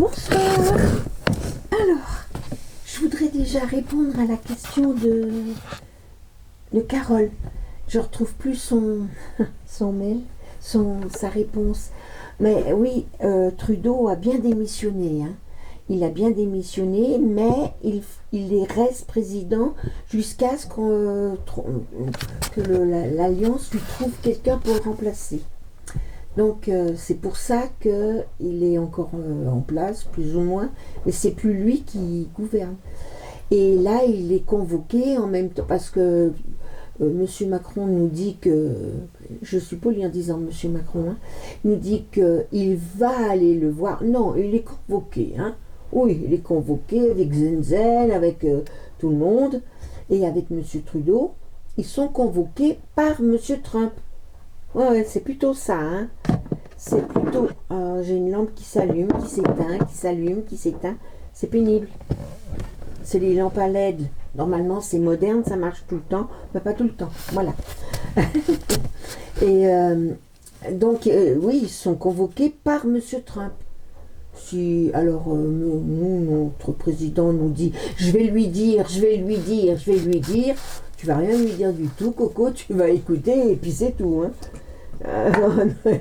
Bonsoir. Alors, je voudrais déjà répondre à la question de Carole. Je retrouve plus son mail, sa réponse. Mais oui, Trudeau a bien démissionné. Hein. Il a bien démissionné, mais il reste président jusqu'à ce que l'Alliance lui trouve quelqu'un pour le remplacer. Donc c'est pour ça qu'il est encore en place, plus ou moins, mais c'est plus lui qui gouverne. Et là, il est convoqué en même temps, parce que M. Macron nous dit que, je suis polie en disant M. Macron, hein, nous dit qu'il va aller le voir. Non, il est convoqué. Hein. Oui, il est convoqué avec Zenzel, avec tout le monde, et avec M. Trudeau. Ils sont convoqués par M. Trump. Ouais, c'est plutôt ça. Hein. C'est plutôt... j'ai une lampe qui s'allume, qui s'éteint, qui s'allume, qui s'éteint. C'est pénible. C'est les lampes à LED. Normalement, c'est moderne, ça marche tout le temps, mais pas tout le temps. Voilà. Et donc, oui, ils sont convoqués par M. Trump. Si, alors, notre président nous dit, je vais lui dire, tu vas rien lui dire du tout, Coco, tu vas écouter, et puis c'est tout. Hein.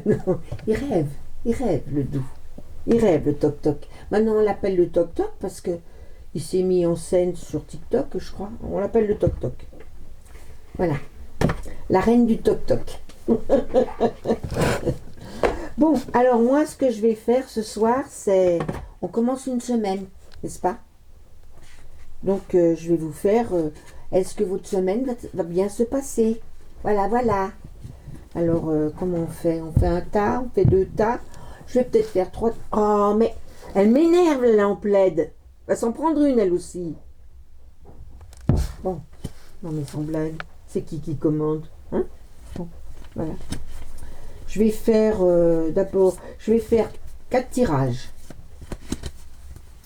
Non. Il rêve, le doux. Il rêve, le toc-toc. Maintenant, on l'appelle le toc-toc parce que il s'est mis en scène sur TikTok, je crois. On l'appelle le toc-toc. Voilà. La reine du toc-toc. Bon, alors moi, ce que je vais faire ce soir, c'est... On commence une semaine, n'est-ce pas? Donc, je vais vous faire... est-ce que votre semaine va bien se passer? Voilà. Alors, comment on fait? On fait un tas, on fait 2 tas. Je vais peut-être faire 3... Oh, mais elle m'énerve, la lampe LED. Va s'en prendre une, elle aussi. Bon. Non, mais sans blague. C'est qui commande? Hein? Bon, voilà. Je vais faire... d'abord, je vais faire 4 tirages.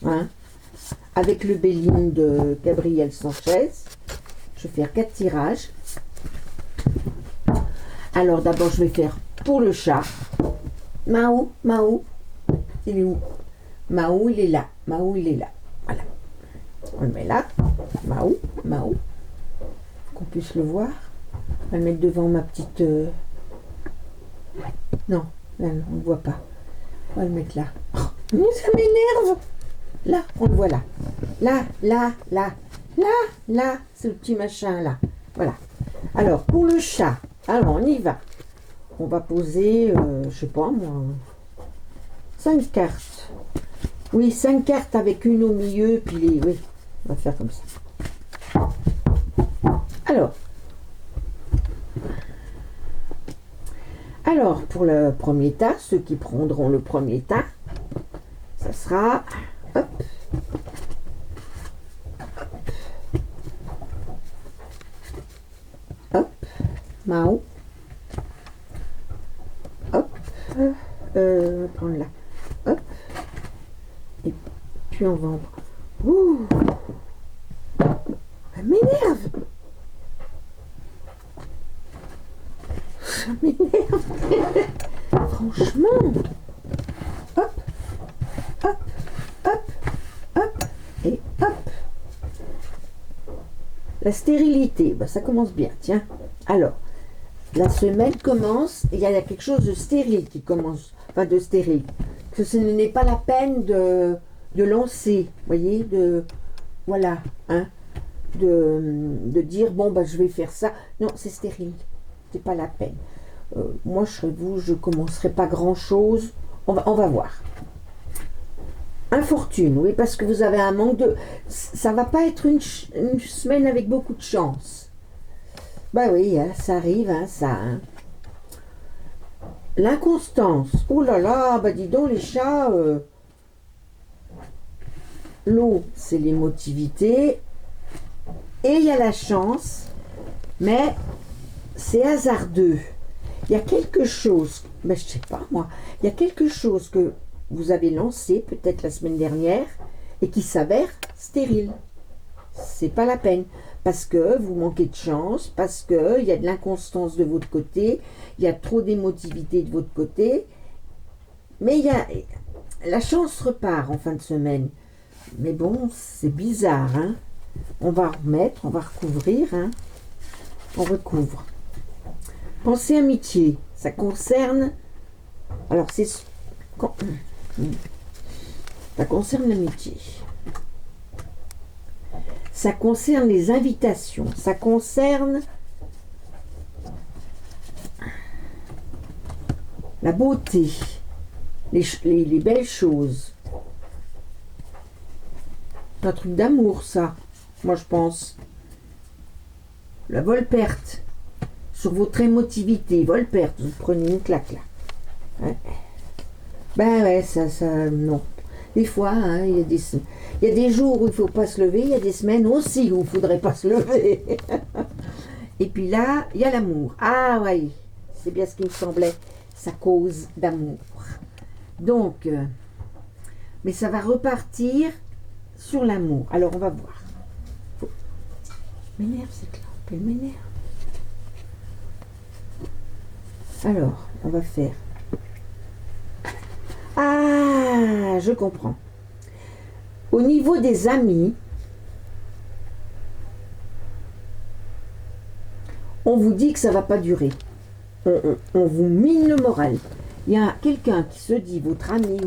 Hein? Avec le Béline de Gabriel Sanchez. Je vais faire 4 tirages. Alors, d'abord, je vais faire pour le chat. Mao. Il est où? Mao, il est là. Voilà. On le met là. Mao. Qu'on puisse le voir. On va le mettre devant ma petite... Non, là, on ne le voit pas. On va le mettre là. Oh, mais ça m'énerve. Là, on le voit là. Là, c'est le petit machin là. Voilà. Alors, pour le chat, alors on y va. On va poser, je sais pas moi, 5 cartes. Oui, 5 cartes avec une au milieu, puis oui, on va faire comme ça. Alors, pour le premier tas, ceux qui prendront le premier tas, ça sera, Mao, on va prendre là, et puis on va ouh, elle m'énerve. Ça m'énerve. Franchement. Hop. Et hop. La stérilité, ça commence bien, tiens. Alors, la semaine commence, et il y a quelque chose de stérile qui commence, enfin de stérile. Que ce n'est pas la peine de lancer, voyez, voilà, hein, de dire, je vais faire ça. Non, c'est stérile. C'est pas la peine. Moi, je serais vous, je commencerai pas grand-chose. On va voir. Infortune, oui, parce que vous avez un manque de... Ça va pas être une semaine avec beaucoup de chance. Oui, hein, ça arrive, hein, ça. Hein. L'inconstance. Oh là là, dis donc, les chats... L'eau, c'est l'émotivité. Et il y a la chance, mais c'est hasardeux. Il y a quelque chose, je sais pas moi, il y a quelque chose que vous avez lancé peut-être la semaine dernière et qui s'avère stérile. C'est pas la peine parce que vous manquez de chance, parce que il y a de l'inconstance de votre côté, il y a trop d'émotivité de votre côté, mais il y a la chance repart en fin de semaine. Mais bon, c'est bizarre, hein. On va remettre, on va recouvrir, hein. On recouvre. Pensée amitié, ça concerne... Alors, ça concerne l'amitié. Ça concerne les invitations. Ça concerne la beauté, les belles choses. C'est un truc d'amour, ça. Moi, je pense. La vol-perte. Sur votre émotivité. Vol-perte. Vous prenez une claque, là. Ouais. Ben ouais, ça, non. Des fois, hein, il y a des jours où il ne faut pas se lever, il y a des semaines aussi où il ne faudrait pas se lever. Et puis là, il y a l'amour. Ah oui, c'est bien ce qui me semblait. Ça cause d'amour. Donc, mais ça va repartir sur l'amour. Alors, on va voir. M'énerve cette lampe, elle m'énerve. Alors, on va faire... Ah, je comprends. Au niveau des amis, on vous dit que ça ne va pas durer. On vous mine le moral. Il y a quelqu'un qui se dit, votre ami,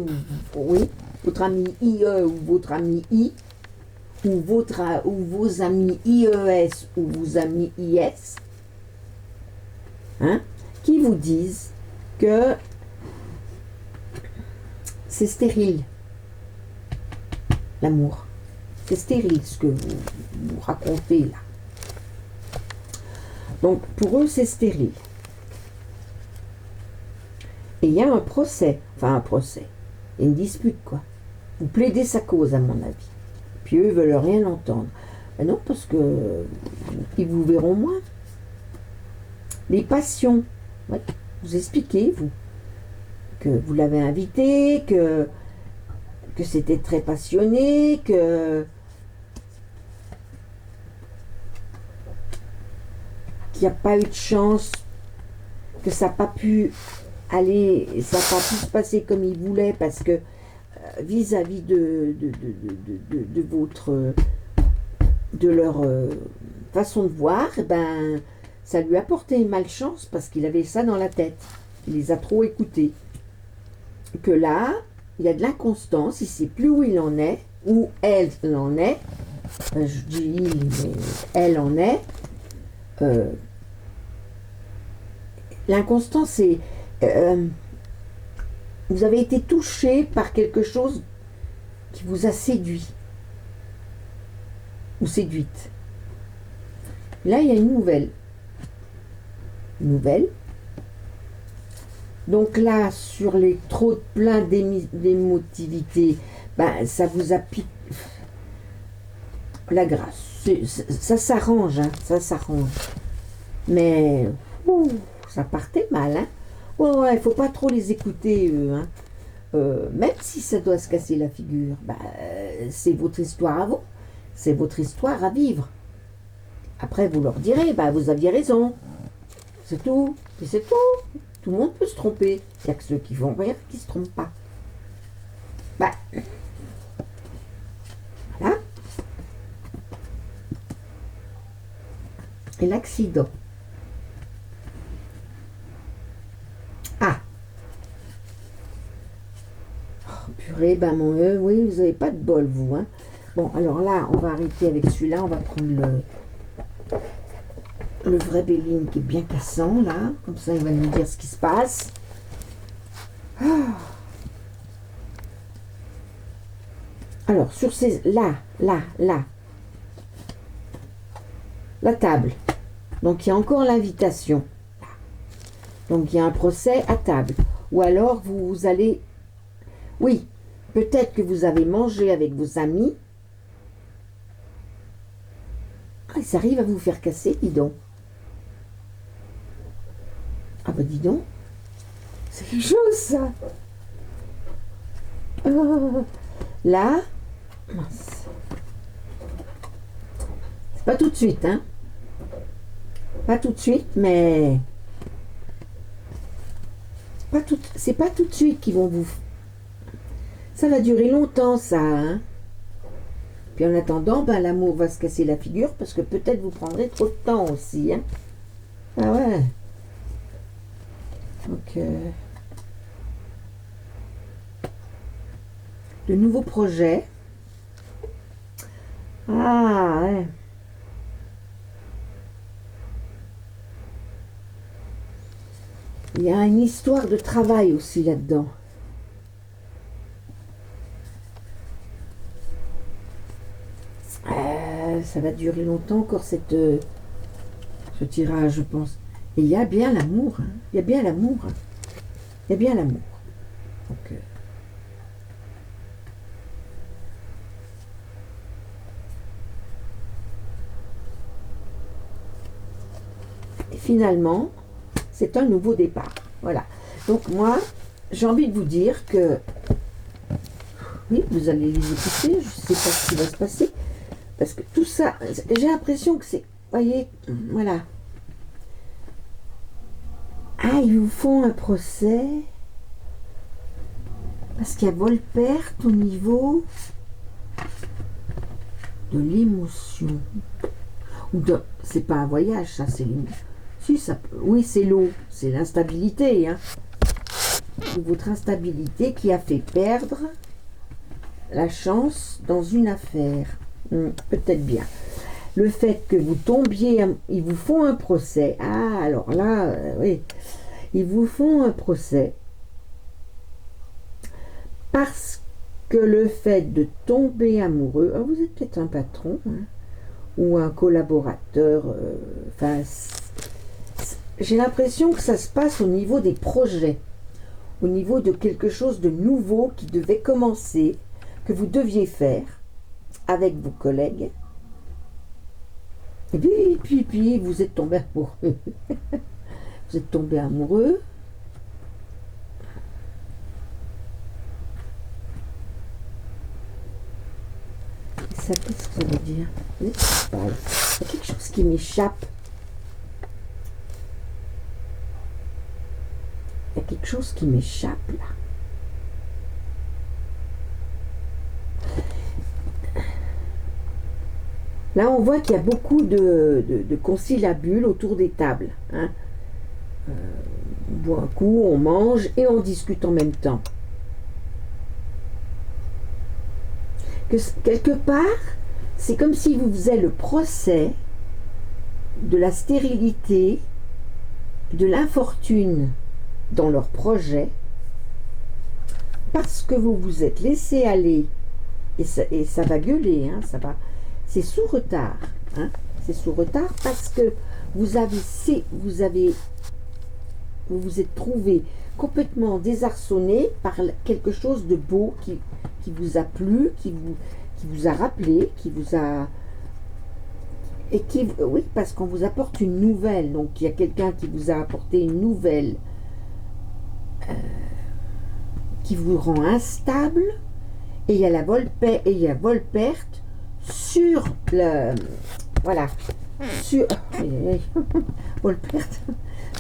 oui, votre ami IE ou votre ami I, ou vos amis IES ou vos amis IS, hein, qui vous disent que c'est stérile, l'amour. C'est stérile ce que vous racontez là. Donc pour eux, c'est stérile. Et il y a un procès, une dispute quoi. Vous plaidez sa cause à mon avis. Puis eux, ils veulent rien entendre. Ben non, parce que ils vous verront moins. Les passions, ouais, vous expliquez, vous, que vous l'avez invité, que c'était très passionné, qu'il n'y a pas eu de chance, que ça n'a pas pu aller, ça n'a pas pu se passer comme il voulait, parce que vis-à-vis de leur façon de voir, ben, ça lui a porté malchance parce qu'il avait ça dans la tête. Il les a trop écoutés. Que là, il y a de l'inconstance, il ne sait plus où il en est, où elle en est. Je dis il, mais elle en est. L'inconstance, c'est... vous avez été touché par quelque chose qui vous a séduit. Ou séduite. Là, il y a une nouvelle. Donc là, sur les trop plein d'émotivité, ben, ça vous a piqué la grâce. Ça s'arrange, hein, ça s'arrange. Mais ça partait mal, hein. Ouais, il faut pas trop les écouter, eux, hein. Même si ça doit se casser la figure, ben, c'est votre histoire à vous. C'est votre histoire à vivre. Après, vous leur direz, bah, vous aviez raison. C'est tout. Et c'est tout. Tout le monde peut se tromper. Il n'y a que ceux qui vont rire qui ne se trompent pas. Bah, voilà. Et l'accident. Ah. Oh, purée, ben mon oui, vous n'avez pas de bol, vous, hein. Bon, alors là, on va arrêter avec celui-là. On va prendre le vrai Béline qui est bien cassant, là. Comme ça, il va nous dire ce qui se passe. Ah. Alors, sur ces... Là. La table. Donc, il y a encore l'invitation. Donc, il y a un procès à table. Ou alors, vous allez... Oui, peut-être que vous avez mangé avec vos amis. Ah, ça arrive à vous faire casser, dis donc. Ah bah dis donc. C'est quelque chose, ça. Là. Mince. C'est pas tout de suite, hein. Pas tout de suite, mais... C'est pas tout de suite qu'ils vont vous... Ça va durer longtemps, ça, hein. Puis en attendant, ben, l'amour va se casser la figure parce que peut-être vous prendrez trop de temps aussi, hein. Ah ouais. Donc, de nouveaux projets. Ah ouais. Il y a une histoire de travail aussi là-dedans. Ça va durer longtemps encore ce tirage, je pense. Et il y a bien l'amour. Hein. Il y a bien l'amour. Hein. Il y a bien l'amour. Donc, et finalement, c'est un nouveau départ. Voilà. Donc moi, j'ai envie de vous dire que oui, vous allez les écouter. Je ne sais pas ce qui va se passer. Parce que tout ça, j'ai l'impression que c'est... Voyez, voilà. Ah, ils vous font un procès parce qu'il y a vol-perte au niveau de l'émotion. Ou de... C'est pas un voyage, ça, c'est... Si, ça... Oui, c'est l'eau, c'est l'instabilité, hein. C'est votre instabilité qui a fait perdre la chance dans une affaire. Peut-être bien. Le fait que vous tombiez, ils vous font un procès. Ah, alors là, oui, ils vous font un procès parce que le fait de tomber amoureux, vous êtes peut-être un patron, hein, ou un collaborateur, enfin, j'ai l'impression que ça se passe au niveau des projets, au niveau de quelque chose de nouveau qui devait commencer, que vous deviez faire avec vos collègues. Et puis, vous êtes tombé amoureux. Vous êtes tombé amoureux. Et ça, qu'est-ce que ça veut dire? Il y a quelque chose qui m'échappe. Il y a quelque chose qui m'échappe, là. Là, on voit qu'il y a beaucoup de conciliabules autour des tables. Hein. On boit un coup, on mange et on discute en même temps. Quelque part, c'est comme si vous faisiez le procès de la stérilité, de l'infortune dans leur projet, parce que vous vous êtes laissé aller, et ça va gueuler, hein, ça va... C'est sous retard, hein, c'est sous retard parce que vous vous êtes trouvé complètement désarçonné par quelque chose de beau qui vous a plu, qui vous a rappelé, qui vous a... Et qui, oui, parce qu'on vous apporte une nouvelle, donc il y a quelqu'un qui vous a apporté une nouvelle qui vous rend instable, et il y a la vol-perte sur le... Voilà, sur... vol-perte,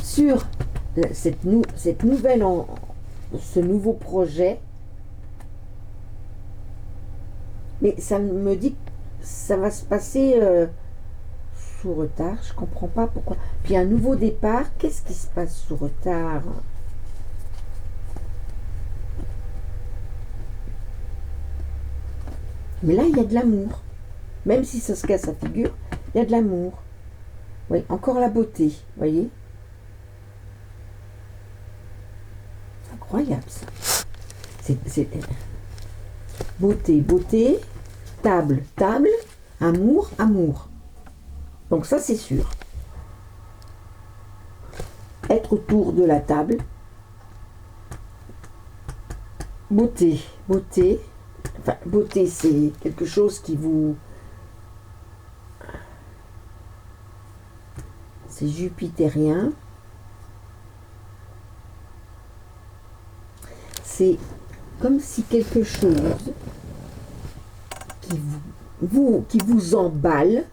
sur cette nouvelle, ce nouveau projet. Mais ça me dit que ça va se passer sous retard, je comprends pas pourquoi. Puis un nouveau départ, qu'est-ce qui se passe sous retard? Mais là, il y a de l'amour. Même si ça se casse la figure, il y a de l'amour. Oui, encore la beauté, voyez? Incroyable, ça. C'est beauté, table, amour. Donc ça, c'est sûr. Être autour de la table. Beauté. Enfin, beauté, c'est quelque chose qui vous... C'est jupitérien. C'est comme si quelque chose qui vous emballe.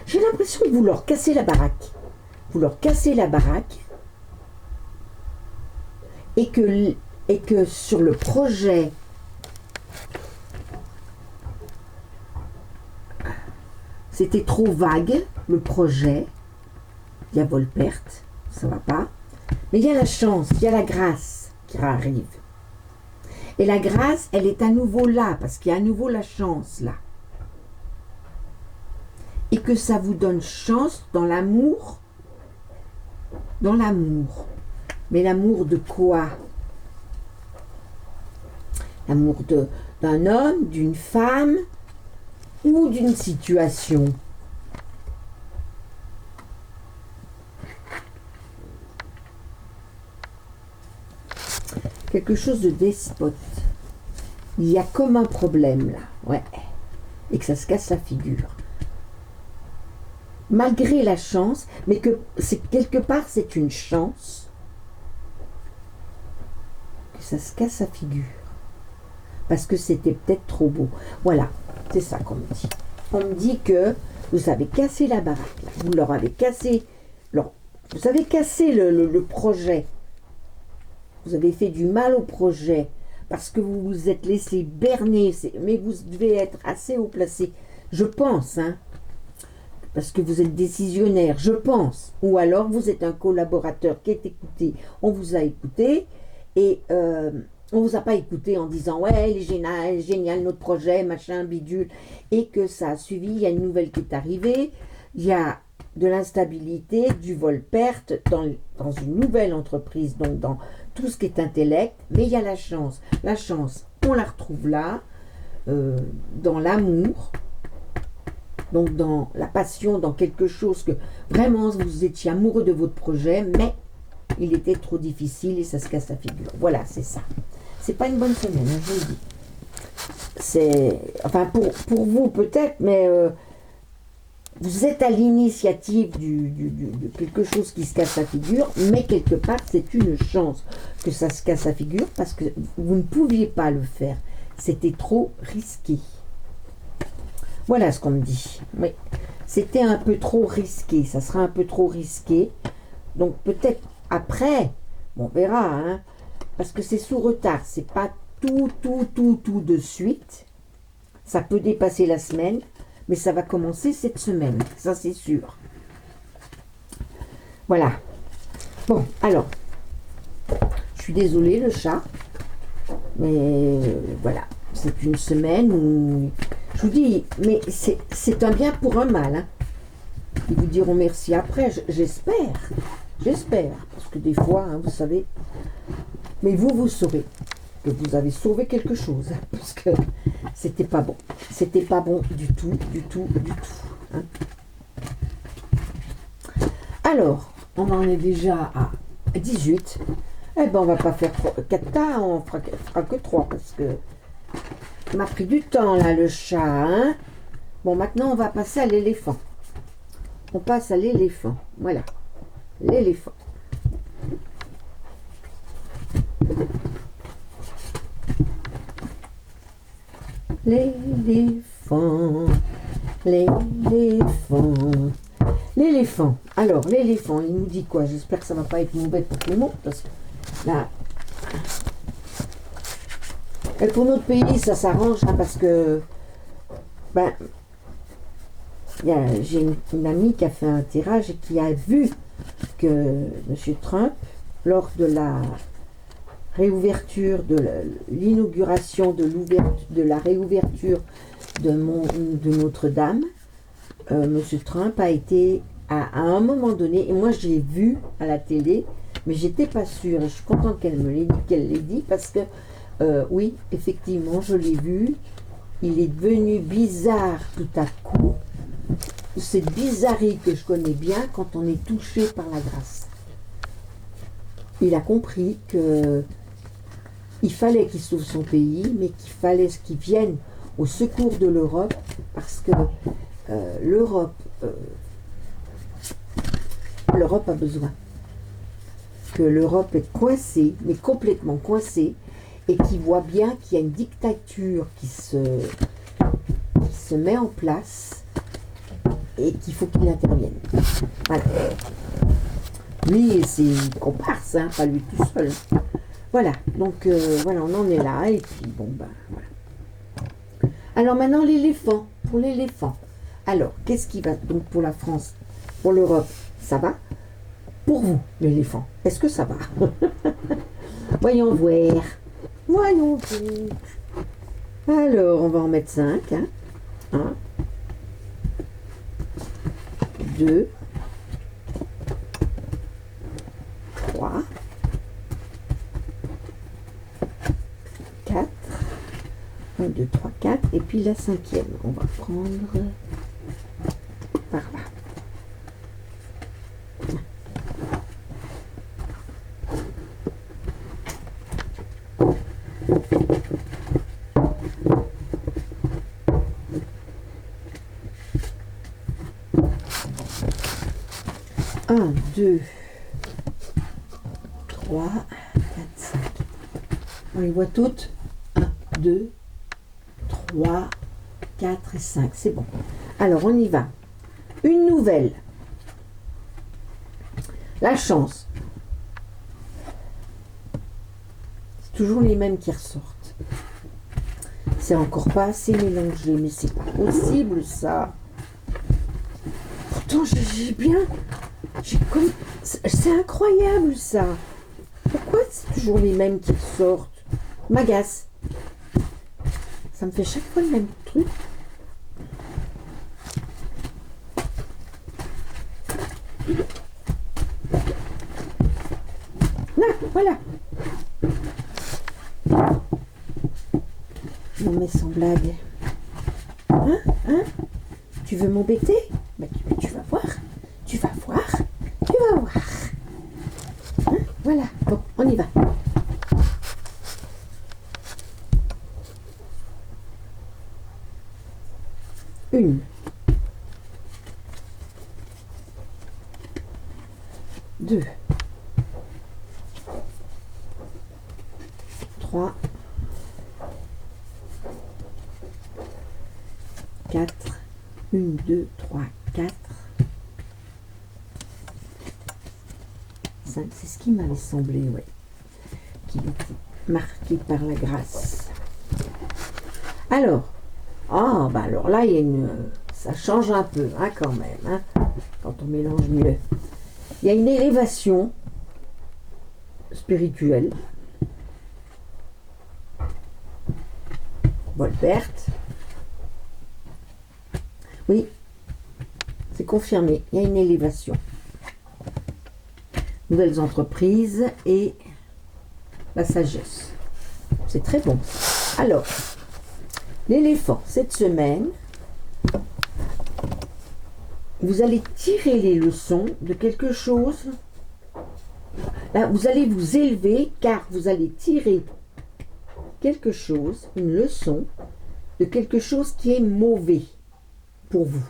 J'ai l'impression que vous leur cassez la baraque. Vous leur cassez la baraque. et que sur le projet, c'était trop vague, le projet, il y a vol-perte, ça va pas, mais il y a la chance, il y a la grâce qui arrive. Et la grâce, elle est à nouveau là, parce qu'il y a à nouveau la chance là. Et que ça vous donne chance dans l'amour. Dans l'amour. Mais l'amour de quoi? L'amour d'un homme, d'une femme ou d'une situation. Quelque chose de despote. Il y a comme un problème là, ouais. Et que ça se casse la figure. Malgré la chance, mais que c'est quelque part c'est une chance que ça se casse la figure. Parce que c'était peut-être trop beau. Voilà, c'est ça qu'on me dit. On me dit que vous avez cassé la baraque, là. Vous leur avez cassé, vous avez cassé le projet. Vous avez fait du mal au projet parce que vous vous êtes laissé berner, mais vous devez être assez haut placé, je pense, hein, parce que vous êtes décisionnaire, je pense, ou alors vous êtes un collaborateur qui est écouté, on vous a écouté et on vous a pas écouté en disant ouais, il est génial notre projet, machin, bidule, et que ça a suivi, il y a une nouvelle qui est arrivée, il y a de l'instabilité, du vol-perte dans une nouvelle entreprise, donc dans tout ce qui est intellect, mais il y a la chance. La chance, on la retrouve là, dans l'amour, donc dans la passion, dans quelque chose que vraiment vous étiez amoureux de votre projet, mais il était trop difficile et ça se casse la figure. Voilà, c'est ça. C'est pas une bonne semaine, hein, je vous le dis. C'est, enfin pour vous peut-être, mais vous êtes à l'initiative de quelque chose qui se casse la figure, mais quelque part c'est une chance que ça se casse la figure parce que vous ne pouviez pas le faire. C'était trop risqué. Voilà ce qu'on me dit. Oui, c'était un peu trop risqué. Ça sera un peu trop risqué. Donc peut-être après, on verra, hein, parce que c'est sous retard. C'est pas tout de suite. Ça peut dépasser la semaine. Mais ça va commencer cette semaine, ça c'est sûr. Voilà. Bon, alors, je suis désolée le chat, mais voilà, c'est une semaine où, je vous dis, mais c'est un bien pour un mal. Hein. Ils vous diront merci après, j'espère, parce que des fois, hein, vous savez, mais vous saurez que vous avez sauvé quelque chose, hein, parce que c'était pas bon. C'était pas bon du tout. Hein. Alors, on en est déjà à 18. Eh ben, on va pas faire 4 tas, on fera que 3, parce que il m'a pris du temps, là, le chat. Hein. Bon, maintenant, on va passer à l'éléphant. On passe à l'éléphant. Voilà. L'éléphant. L'éléphant, l'éléphant. Alors, l'éléphant, il nous dit quoi? J'espère que ça ne va pas être mauvais pour tout le monde, parce que là... Et pour notre pays, ça s'arrange, hein, parce que... Ben, j'ai une amie qui a fait un tirage et qui a vu que M. Trump, lors de la réouverture, de l'inauguration de la réouverture de Notre-Dame, M. Trump a été à un moment donné, et moi je l'ai vu à la télé, mais j'étais pas sûre, et je suis contente qu'elle l'ait dit, parce que oui, effectivement, je l'ai vu, il est devenu bizarre tout à coup, cette bizarrerie que je connais bien quand on est touché par la grâce. Il a compris que il fallait qu'il sauve son pays, mais qu'il fallait qu'il vienne au secours de l'Europe, parce que l'Europe a besoin. Que l'Europe est coincée, mais complètement coincée, et qui voit bien qu'il y a une dictature qui se met en place, et qu'il faut qu'il intervienne. Voilà. Lui, c'est une comparse, hein, pas lui tout seul. Voilà, donc voilà, on en est là. Et puis bon, ben voilà. Alors maintenant, l'éléphant. Pour l'éléphant. Alors, qu'est-ce qui va donc pour la France, pour l'Europe, ça va? Pour vous, l'éléphant, est-ce que ça va? Voyons voir. Voyons voir. Alors, on va en mettre 5. 1, 2, 3, 4. 1, 2, 3, 4. Et puis la 5e, on va prendre par là. Un, 2, 3, 4, 5. On les voit toutes. 1, 2, 3, 4 et 5. C'est bon. Alors, on y va. Une nouvelle. La chance. C'est toujours les mêmes qui ressortent. C'est encore pas assez mélangé, mais c'est pas possible, ça. Pourtant, j'ai bien... C'est incroyable, ça. Pourquoi c'est toujours les mêmes qui ressortent? M'agace. Ça me fait chaque fois le même truc. Là, voilà. Non mais sans blague. Hein? Tu veux m'embêter? Bah, tu vas voir. Tu vas voir. Tu vas voir. Hein? Voilà. Bon, on y va. Une. 2. 3. 4. 1, 2, 3, 4. 5. C'est ce qui m'avait semblé, ouais. Qui était marqué par la grâce. Alors. Ah, bah alors là, il y a ça change un peu, hein, quand même, hein, quand on mélange mieux. Il y a une élévation spirituelle. Volpert. Oui, c'est confirmé, il y a une élévation. Nouvelles entreprises et la sagesse. C'est très bon. Alors, l'éléphant, cette semaine, vous allez tirer les leçons de quelque chose. Là, vous allez vous élever car vous allez tirer quelque chose, une leçon, de quelque chose qui est mauvais pour vous.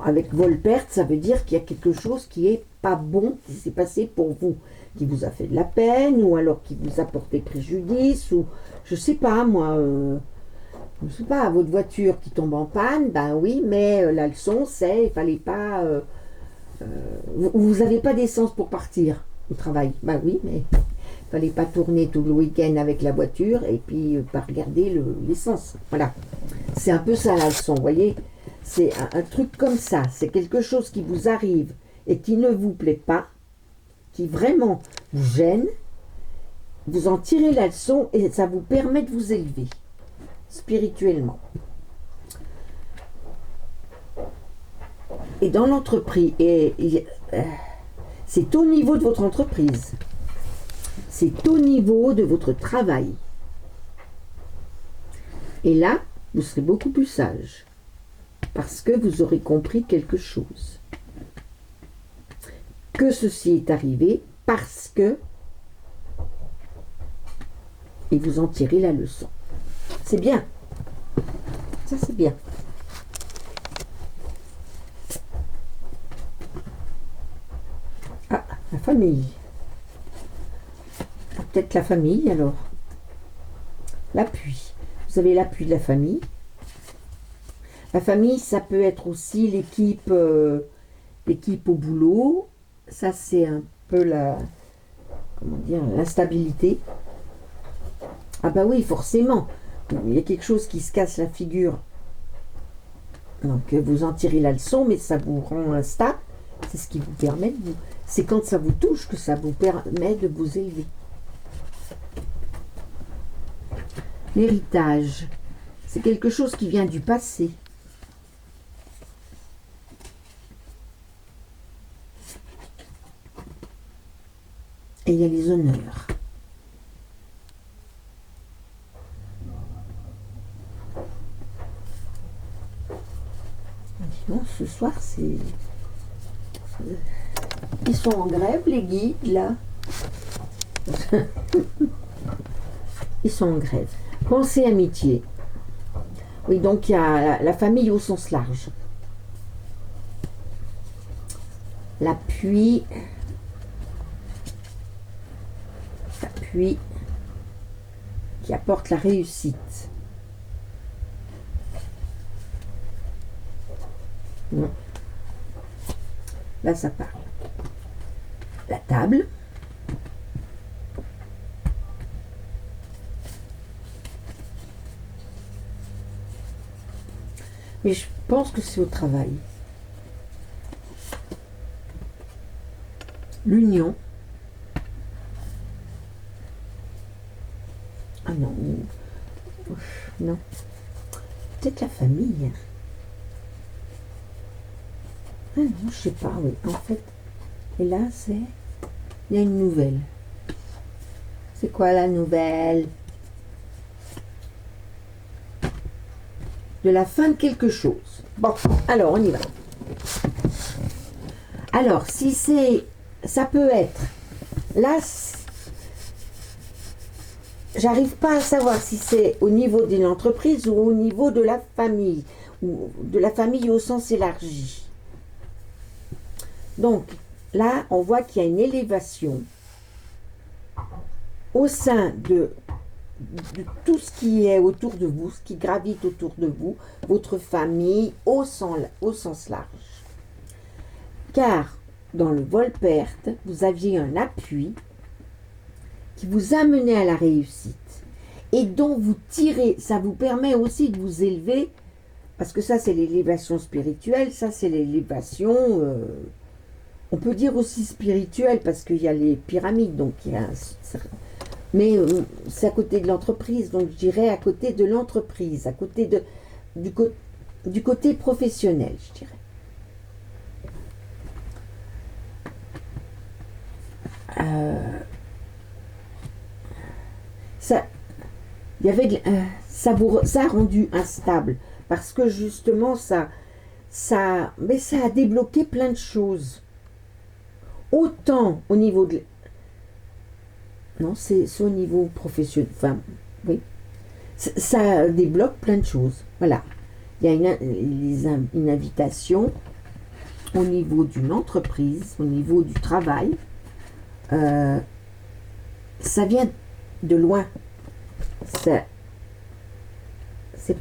Avec Volpert, ça veut dire qu'il y a quelque chose qui est pas bon qui s'est passé pour vous, qui vous a fait de la peine, ou alors qui vous a porté préjudice, ou je sais pas moi, je sais pas, votre voiture qui tombe en panne, ben oui, mais la leçon c'est, il fallait pas, vous n'avez pas d'essence pour partir au travail, ben oui, mais il fallait pas tourner tout le week-end avec la voiture et puis pas regarder l'essence, voilà. C'est un peu ça la leçon, vous voyez, c'est un truc comme ça, c'est quelque chose qui vous arrive et qui ne vous plaît pas, qui vraiment vous gêne, vous en tirez la leçon et ça vous permet de vous élever spirituellement. Et dans l'entreprise, c'est au niveau de votre entreprise, c'est au niveau de votre travail. Et là, vous serez beaucoup plus sage, parce que vous aurez compris quelque chose. Que ceci est arrivé parce que, et vous en tirez la leçon. C'est bien. Ça, c'est bien. Ah, la famille. Ah, peut-être la famille, alors. L'appui. Vous avez l'appui de la famille. La famille, ça peut être aussi l'équipe au boulot. Ça, c'est un peu comment dire, l'instabilité. Ah bah oui, forcément. Il y a quelque chose qui se casse la figure. Donc vous en tirez la leçon, mais ça vous rend instable. C'est ce qui vous permet de vous... C'est quand ça vous touche que ça vous permet de vous élever. L'héritage, c'est quelque chose qui vient du passé. Et il y a les honneurs. Bon, ce soir, c'est... Ils sont en grève, les guides, là. Ils sont en grève. Pensée amitié. Oui, donc il y a la famille au sens large. L'appui. L'appui qui apporte la réussite. Là, ça parle. La table. Mais je pense que c'est au travail. L'union. Ah non. Non. Peut-être la famille. Ah non, je sais pas, oui. En fait, et là, c'est... Il y a une nouvelle. C'est quoi la nouvelle? De la fin de quelque chose. Bon, alors, on y va. Alors, si c'est... Ça peut être... Là, j'arrive pas à savoir si c'est au niveau d'une entreprise ou au niveau de la famille. Ou de la famille au sens élargi. Donc, là, on voit qu'il y a une élévation au sein de tout ce qui est autour de vous, ce qui gravite autour de vous, votre famille au sens large. Car dans le vol-perte, vous aviez un appui qui vous amenait à la réussite et dont vous tirez, ça vous permet aussi de vous élever, parce que ça c'est l'élévation spirituelle, ça c'est l'élévation, on peut dire aussi spirituelle parce qu'il y a les pyramides, donc il y a mais c'est à côté de l'entreprise, donc je dirais à côté de l'entreprise, à côté du côté professionnel, je dirais. Ça, il y avait ça a rendu instable parce que justement mais ça a débloqué plein de choses. Autant au niveau de... Non, c'est au niveau professionnel. Enfin, oui. Ça débloque plein de choses. Voilà. Il y a une invitation au niveau d'une entreprise, au niveau du travail. Ça vient de loin. C'est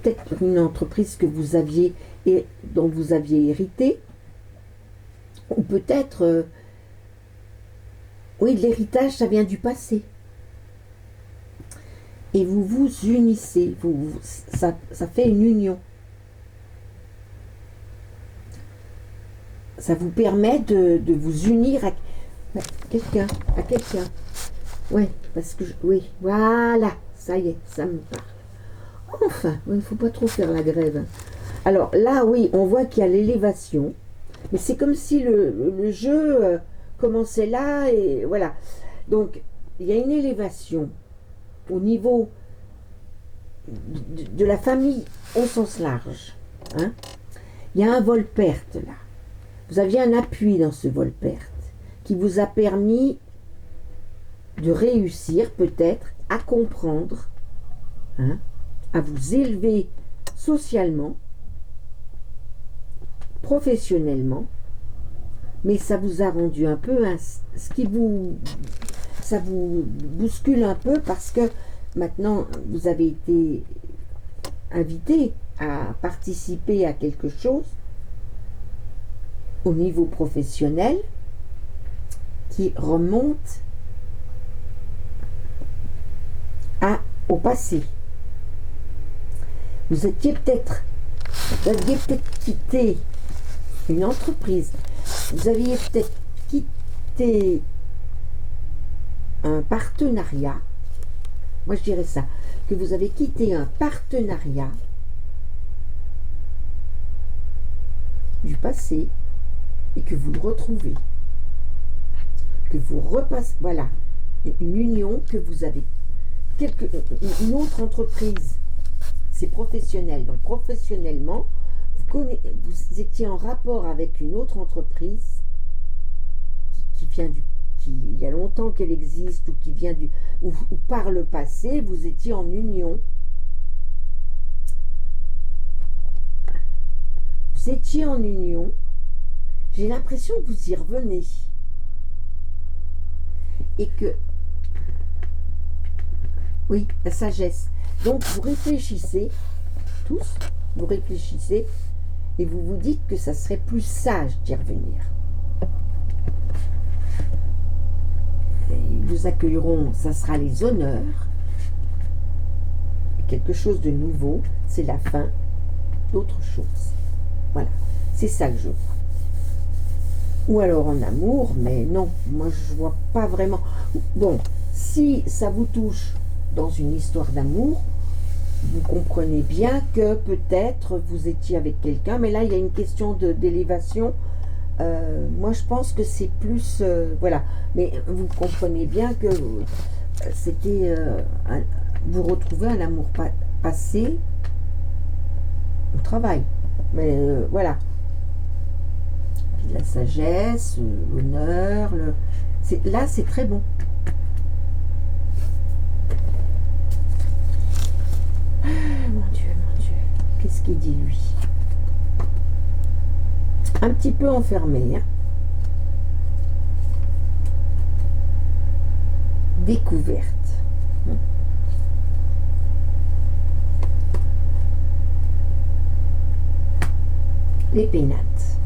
peut-être une entreprise que vous aviez et dont vous aviez hérité. Ou peut-être... oui, l'héritage, ça vient du passé. Et vous vous unissez. Ça fait une union. Ça vous permet de vous unir à quelqu'un. Oui, parce que... oui, voilà. Ça y est, ça me parle. Enfin, il ne faut pas trop faire la grève. Alors là, oui, on voit qu'il y a l'élévation. Mais c'est comme si le jeu... commencer là et voilà. Donc il y a une élévation au niveau de la famille au sens large. Hein. Il y a un vol-perte là. Vous aviez un appui dans ce vol-perte qui vous a permis de réussir peut-être à comprendre, hein, à vous élever socialement, professionnellement. Mais ça vous a rendu un peu, ça vous bouscule un peu parce que maintenant vous avez été invité à participer à quelque chose au niveau professionnel qui remonte passé. Vous aviez peut-être quitté une entreprise, vous aviez peut-être quitté un partenariat. Moi je dirais ça, que vous avez quitté un partenariat du passé et que vous le retrouvez, que vous repassez, voilà, une union, que vous avez une autre entreprise, c'est professionnel, donc professionnellement vous étiez en rapport avec une autre entreprise qui vient il y a longtemps qu'elle existe, ou qui vient ou par le passé vous étiez en union. Vous étiez en union, j'ai l'impression que vous y revenez. Et que, oui, la sagesse. Donc vous réfléchissez, tous, vous réfléchissez, et vous vous dites que ça serait plus sage d'y revenir. Ils vous accueilleront, ça sera les honneurs. Et quelque chose de nouveau, c'est la fin d'autre chose. Voilà, c'est ça que je vois. Ou alors en amour, mais non, moi je vois pas vraiment. Bon, si ça vous touche dans une histoire d'amour, vous comprenez bien que peut-être vous étiez avec quelqu'un, mais là il y a une question d'élévation. Moi je pense que c'est plus voilà, mais vous comprenez bien que c'était vous retrouvez un amour passé au travail, mais voilà, puis la sagesse, l'honneur, là c'est très bon. Mon Dieu, qu'est-ce qu'il dit lui? Un petit peu enfermé, hein. Découverte. Les pénates.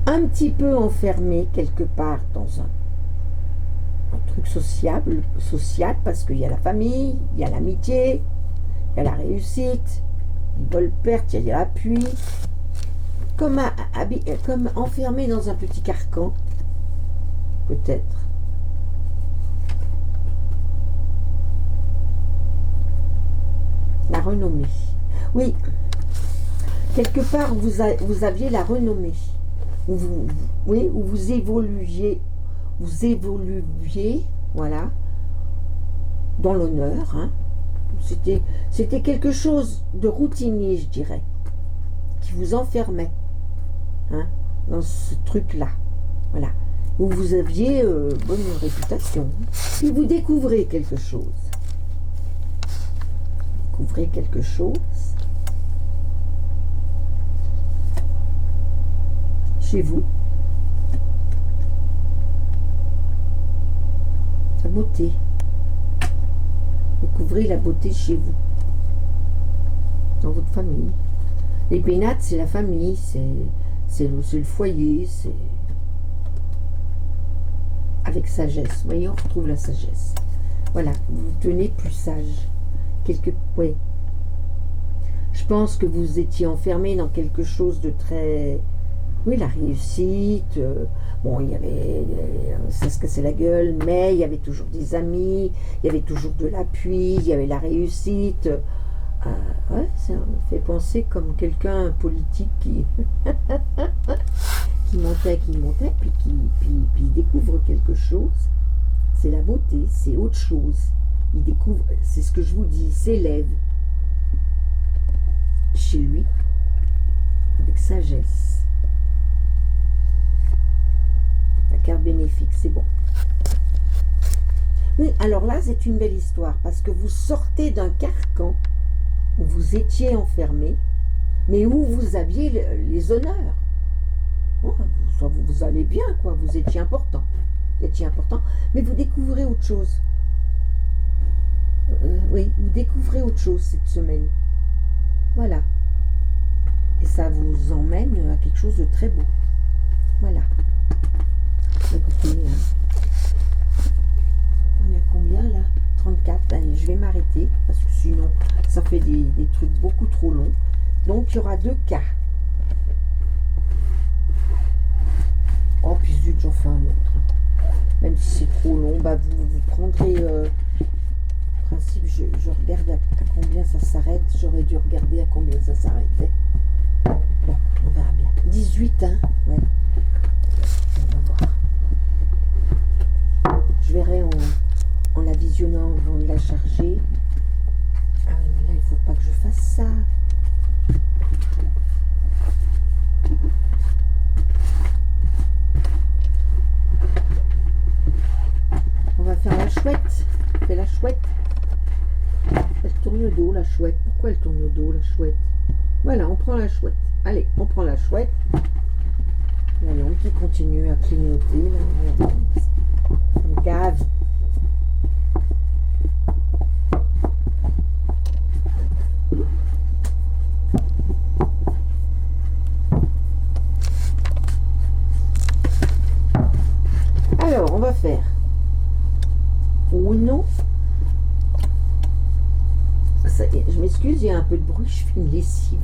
Un petit peu enfermé quelque part dans un truc social, parce qu'il y a la famille, il y a l'amitié, il y a la réussite, il veulent perdre, il y a l'appui, comme enfermé dans un petit carcan, peut-être. La renommée. Oui, quelque part vous aviez la renommée, où vous évoluiez, voilà, dans l'honneur, hein. C'était quelque chose de routinier, je dirais, qui vous enfermait, hein, dans ce truc-là, voilà, où vous aviez bonne réputation. Puis vous découvrez quelque chose. Découvrez quelque chose chez vous. La beauté. Découvrez la beauté chez vous, dans votre famille. Les pénates, c'est la famille, c'est le foyer, c'est avec sagesse. Vous voyez, on retrouve la sagesse. Voilà, vous vous tenez plus sage. Ouais. Je pense que vous étiez enfermé dans quelque chose de très... Oui, la réussite. Bon, il y avait... ça se cassait la gueule, mais il y avait toujours des amis, il y avait toujours de l'appui, il y avait la réussite. Ouais, ça me fait penser comme quelqu'un politique qui... qui montait, puis il découvre quelque chose. C'est la beauté, c'est autre chose. Il découvre, c'est ce que je vous dis, il s'élève chez lui avec sagesse. La carte bénéfique, c'est bon. Oui, alors là, c'est une belle histoire parce que vous sortez d'un carcan où vous étiez enfermé, mais où vous aviez les honneurs. Oh, vous allez bien, quoi. Vous étiez important. Mais vous découvrez autre chose. Oui, vous découvrez autre chose cette semaine. Voilà. Et ça vous emmène à quelque chose de très beau. Voilà. Écoutez, on est à combien là? 34. je vais m'arrêter parce que sinon ça fait des trucs beaucoup trop longs. Donc il y aura 2 cas. Oh puis zut, j'en fais un autre. Même si c'est trop long, bah vous prendrez... principe, je regarde à combien ça s'arrête. J'aurais dû regarder à combien ça s'arrêtait. Bon, on verra bien. 18, hein. Ouais. On va voir. Je verrai en la visionnant avant de la charger. Ah oui, mais là, il ne faut pas que je fasse ça. On va faire la chouette. C'est la chouette. Elle tourne le dos, la chouette. Pourquoi elle tourne le dos, la chouette? Voilà, on prend la chouette. Allez, on prend la chouette. La lampe qui continue à clignoter. Là. Ça me gave. Alors, on va faire Uno. Ça, je m'excuse, il y a un peu de bruit, je fais une lessive.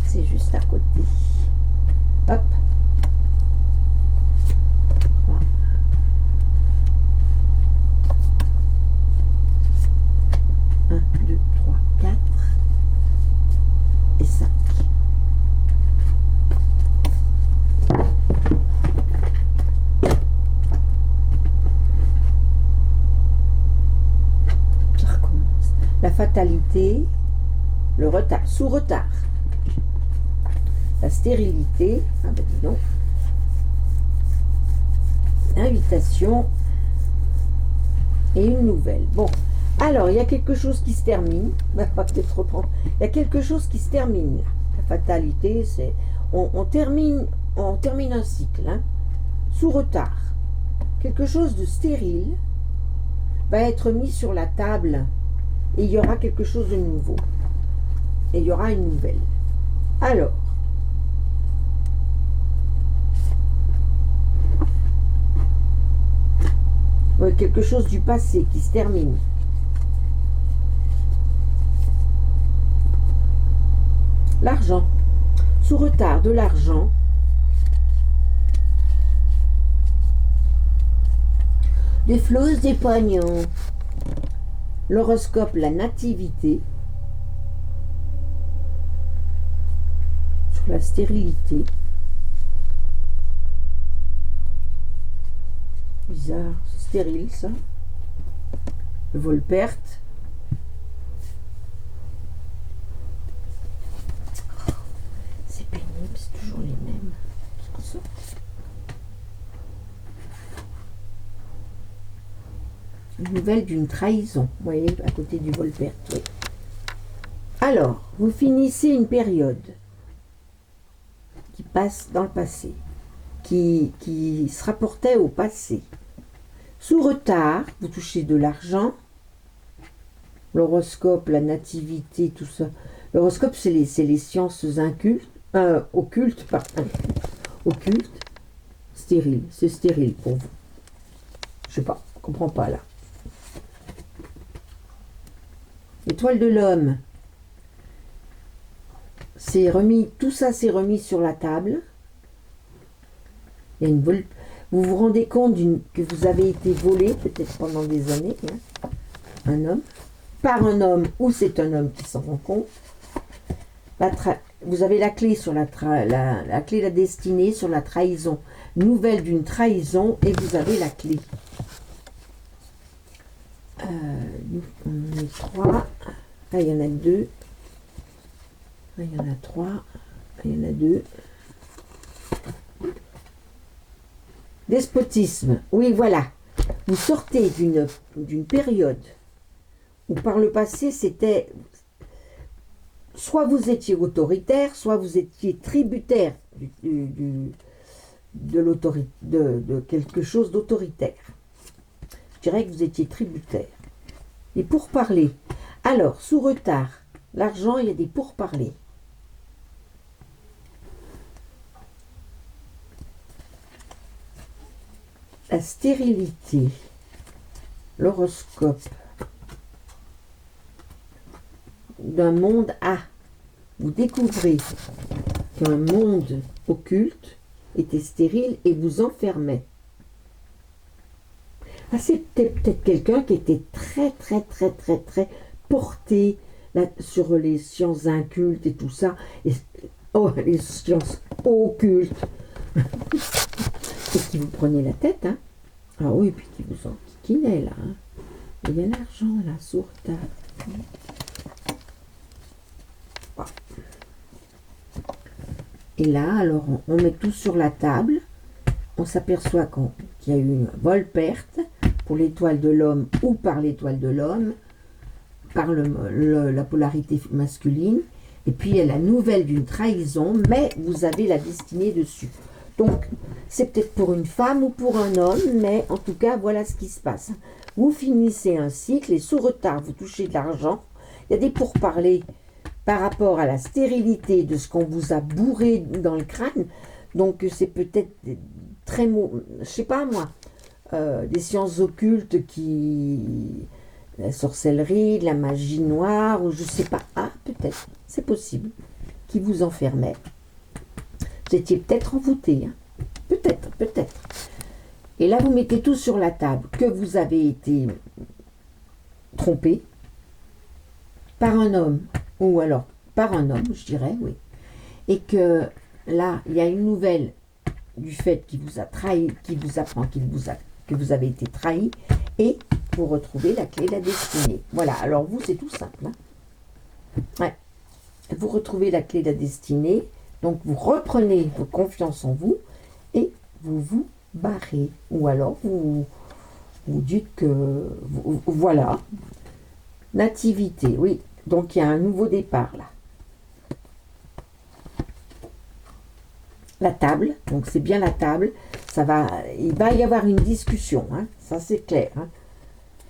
C'est juste à côté. Hop. 1, 2, 3, 4 et 5. Ça recommence. La fatalité, le retard, sous retard. La stérilité, ah ben dis donc. Invitation et une nouvelle. Bon, alors il y a quelque chose qui se termine. On va peut-être reprendre. Il y a quelque chose qui se termine. La fatalité, c'est on termine un cycle, hein, sous retard. Quelque chose de stérile va être mis sur la table et il y aura quelque chose de nouveau. Et il y aura une nouvelle. Alors, quelque chose du passé qui se termine. L'argent. Sous retard, de l'argent. Des fleurs, des poignons. L'horoscope, la nativité. Sur la stérilité. Bizarre, c'est stérile ça. Le vol-perte. C'est pénible, c'est toujours les mêmes qui ressortent. Une nouvelle d'une trahison, vous voyez, à côté du vol-perte. Oui. Alors, vous finissez une période qui passe dans le passé, qui se rapportait au passé. Sous retard, vous touchez de l'argent. L'horoscope, la nativité, tout ça. L'horoscope, c'est les sciences occultes, occultes, stérile. C'est stérile pour vous. Je sais pas, je comprends pas là. L'étoile de l'homme, c'est remis, tout ça c'est remis sur la table. Il y a une vous vous rendez compte que vous avez été volé, peut-être pendant des années, hein, un homme, par un homme, ou c'est un homme qui s'en rend compte. Vous avez la clé sur la clé de la destinée, sur la trahison. Nouvelle d'une trahison, et vous avez la clé. On est 3. Là, il y en a 2. Là, il y en a 3. Là, il y en a 2. Despotisme. Oui, voilà. Vous sortez d'une période où par le passé, c'était... Soit vous étiez autoritaire, soit vous étiez tributaire de quelque chose d'autoritaire. Je dirais que vous étiez tributaire. Et pourparlers. Alors, sous retard, l'argent, il y a des pourparlers. La stérilité, l'horoscope, d'un monde A. Vous découvrez qu'un monde occulte était stérile et vous enfermait. Ah, c'était peut-être quelqu'un qui était très porté là, sur les sciences incultes et tout ça. Et, oh, les sciences occultes. Et qui vous prenait la tête, hein. Ah oui, puis qui vous enquiquinait, là. Hein. Il y a l'argent, là, sur table. Et là, alors, on met tout sur la table. On s'aperçoit qu'il y a eu une vol-perte pour l'étoile de l'homme ou par l'étoile de l'homme, par la polarité masculine. Et puis, il y a la nouvelle d'une trahison, mais vous avez la destinée dessus. Donc, c'est peut-être pour une femme ou pour un homme, mais en tout cas, voilà ce qui se passe. Vous finissez un cycle et sous retard, vous touchez de l'argent. Il y a des pourparlers par rapport à la stérilité de ce qu'on vous a bourré dans le crâne. Donc, c'est peut-être très... je sais pas moi, des sciences occultes qui... La sorcellerie, de la magie noire, ou je sais pas. Ah, peut-être, c'est possible, qui vous enfermait. Vous étiez peut-être envoûté, hein. Peut-être. Et là, vous mettez tout sur la table, que vous avez été trompé par un homme, ou alors par un homme, je dirais, oui. Et que là, il y a une nouvelle du fait qu'il vous a trahi, qui vous apprend que vous avez été trahi, et vous retrouvez la clé de la destinée. Voilà, alors vous, c'est tout simple. Hein. Ouais. Vous retrouvez la clé de la destinée, donc vous reprenez votre confiance en vous, et vous vous barrez. Ou alors, vous dites que... voilà. Nativité, oui. Donc, il y a un nouveau départ, là. La table, donc c'est bien la table. Il va y avoir une discussion, hein, ça c'est clair. Hein.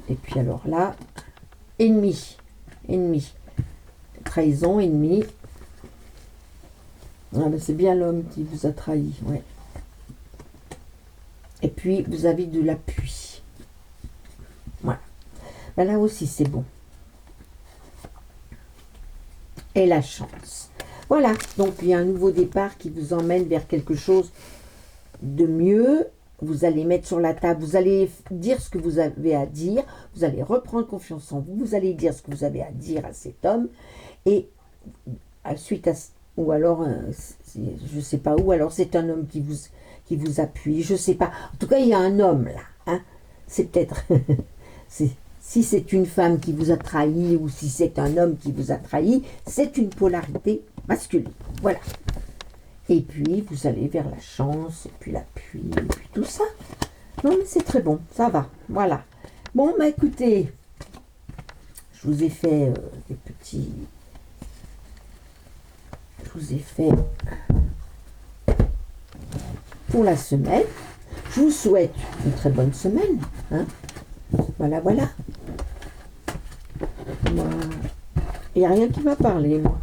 Et puis alors là, ennemi. Trahison, ennemi. Ah, c'est bien l'homme qui vous a trahi, ouais. Et puis, vous avez de l'appui. Voilà. Ben là aussi, c'est bon. Et la chance. Voilà. Donc, il y a un nouveau départ qui vous emmène vers quelque chose de mieux. Vous allez mettre sur la table, vous allez dire ce que vous avez à dire. Vous allez reprendre confiance en vous. Vous allez dire ce que vous avez à dire à cet homme. Et suite à... Ou alors, je ne sais pas où, alors c'est un homme qui vous appuie, je ne sais pas. En tout cas, il y a un homme là. Hein. C'est peut-être... si c'est une femme qui vous a trahi ou si c'est un homme qui vous a trahi, c'est une polarité masculine. Voilà. Et puis, vous allez vers la chance, et puis l'appui, et puis tout ça. Non, mais c'est très bon, ça va. Voilà. Bon, bah écoutez, je vous ai fait des petits... Je vous ai fait pour la semaine. Je vous souhaite une très bonne semaine. Hein. Voilà. Moi, il n'y a rien qui m'a parlé, moi.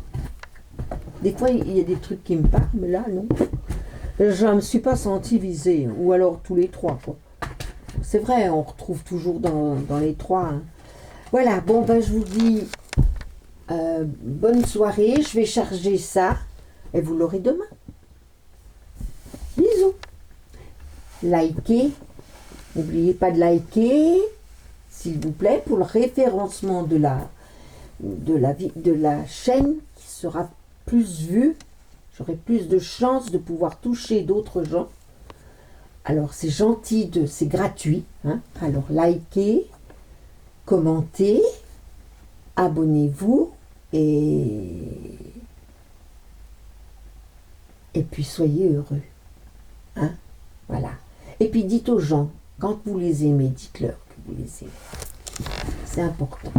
Des fois, il y a des trucs qui me parlent, mais là, non. Je ne me suis pas sentie visée. Ou alors tous les trois, quoi. C'est vrai, on retrouve toujours dans les trois. Hein. Voilà, bon, ben, je vous dis... bonne soirée, je vais charger ça et vous l'aurez demain. Bisous. Likez, n'oubliez pas de liker, s'il vous plaît, pour le référencement de la chaîne qui sera plus vue. J'aurai plus de chances de pouvoir toucher d'autres gens. Alors c'est gentil, c'est gratuit. Hein. Alors likez, commentez. Abonnez-vous et puis soyez heureux. Hein? Voilà. Et puis dites aux gens, quand vous les aimez, dites-leur que vous les aimez. C'est important.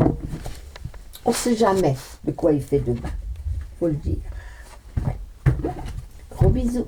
On ne sait jamais de quoi il fait demain. Il faut le dire. Ouais. Gros bisous.